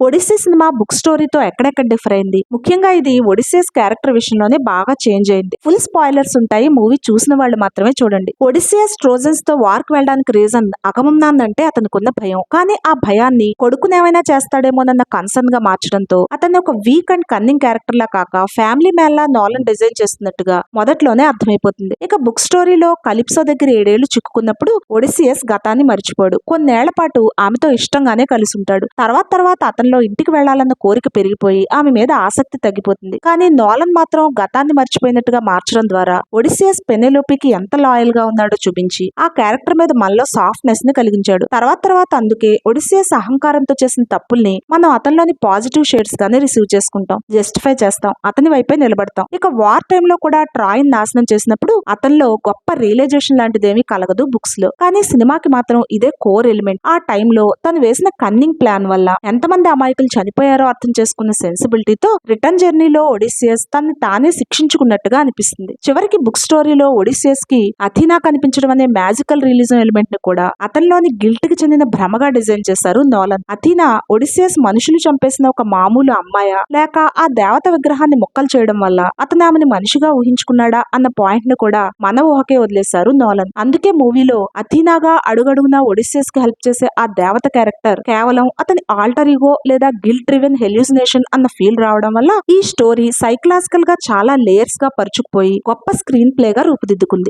Odissi cinema book స్టోరీతో ఎక్కడెక్కడ differ అయింది. ముఖ్యంగా ఇది ఒడిస్సేస్ క్యారెక్టర్ విషయంలోనే బాగా చేంజ్ అయింది. ఫుల్ స్పాయిలర్స్ ఉంటాయి, మూవీ చూసిన వాళ్ళు మాత్రమే చూడండి. ఒడిస్సియస్ ట్రోజన్స్ తో వార్ కు వెళ్ళడానికి రీజన్ అగమమ్నాన్ అంటే అతనుకున్న భయం. కానీ ఆ భయాన్ని కొడుకునేమైనా చేస్తాడేమోనన్న కన్సర్న్ గా మార్చడంతో అతన్ని ఒక వీక్ అండ్ కన్నింగ్ క్యారెక్టర్ లా కాక ఫ్యామిలీ మ్యాన్ లా నోలన్ డిజైన్ చేస్తున్నట్టుగా మొదట్లోనే అర్థమైపోతుంది. ఇక బుక్ స్టోరీలో కలిప్సో దగ్గర 7 ఏళ్లు చిక్కుకున్నప్పుడు ఒడిస్సియస్ గతాన్ని మర్చిపోడు. కొన్నేళ్ల పాటు ఆమెతో ఇష్టంగానే కలిసి ఉంటాడు. తర్వాత అతనిలో ఇంటికి వెళ్లాలన్న కోరిక పెరిగిపోయి ఆమె మీద ఆసక్తి తగ్గిపోతుంది. కానీ నోలన్ మాత్రం గతాన్ని మర్చిపోయినట్టుగా మార్చడం ద్వారా ఒడిస్సియస్ పెనెలోపికి ఎంత లాయల్ గా ఉన్నాడో చూపించి ఆ క్యారెక్టర్ మీద మనలో సాఫ్ట్నెస్ ని కలిగించాడు. తర్వాత అందుకే ఒడిస్సియస్ అహంకారంతో చేసిన తప్పుల్ని మనం అతనిలోని పాజిటివ్ షేడ్స్ గానే రిసీవ్ చేసుకుంటాం, జస్టిఫై చేస్తాం, అతని వైపే నిలబడతాం. ఇక వార్ టైమ్ లో కూడా ట్రాయ్ నాశనం చేసినప్పుడు అతనిలో గొప్ప రియలైజేషన్ లాంటిదేమీ కలగదు బుక్స్ లో. కానీ సినిమాకి మాత్రం ఇదే కోర్ ఎలిమెంట్. ఆ టైంలో తను వేసిన కన్నింగ్ ప్లాన్ వల్ల ఎంతమంది అమాయకులు చనిపోయారో అర్థం చేసుకున్న సెన్సిబిలిటీతో రిటర్న్ జర్నీలో ఒడిస్సియస్ తనని తానే శిక్షించుకున్నట్టుగా అనిపిస్తుంది. చివరికి బుక్ స్టోరీలో ఒడిస్సియస్ కి అథీనా కనిపించడం అనే మ్యాజికల్ రియలిజం ఎలిమెంట్ ని కూడా అతనిలోని గిల్ట్ కి చెందిన భ్రమగా డిజైన్ చేశారు నోలన్. అథీనా ఒడిస్సియస్ మనుషులు చంపేసిన ఒక మామూలు అమ్మాయా లేక ఆ దేవత విగ్రహాన్ని మొక్కలు చేయడం వల్ల అతను ఆమెను మనిషిగా ఊహించుకున్నాడా అన్న పాయింట్ ని కూడా మన ఊహకే వదిలేశారు నోలన్. అందుకే మూవీలో అథీనాగా అడుగడుగునా ఒడిస్సియస్ కి హెల్ప్ చేసే ఆ దేవత క్యారెక్టర్ కేవలం అతని ఆల్టర్ ఈగో లేదా గిల్ట్ డ్రివెన్ హెల్యూసినేషన్ అన్న ఫీల్ రావడం వల్ల ఈ స్టోరీ సైకలాజికల్ గా చాలా లేయర్స్ గా పరుచుకుపోయి గొప్ప స్క్రీన్ ప్లే గా రూపుదిద్దుకుంది.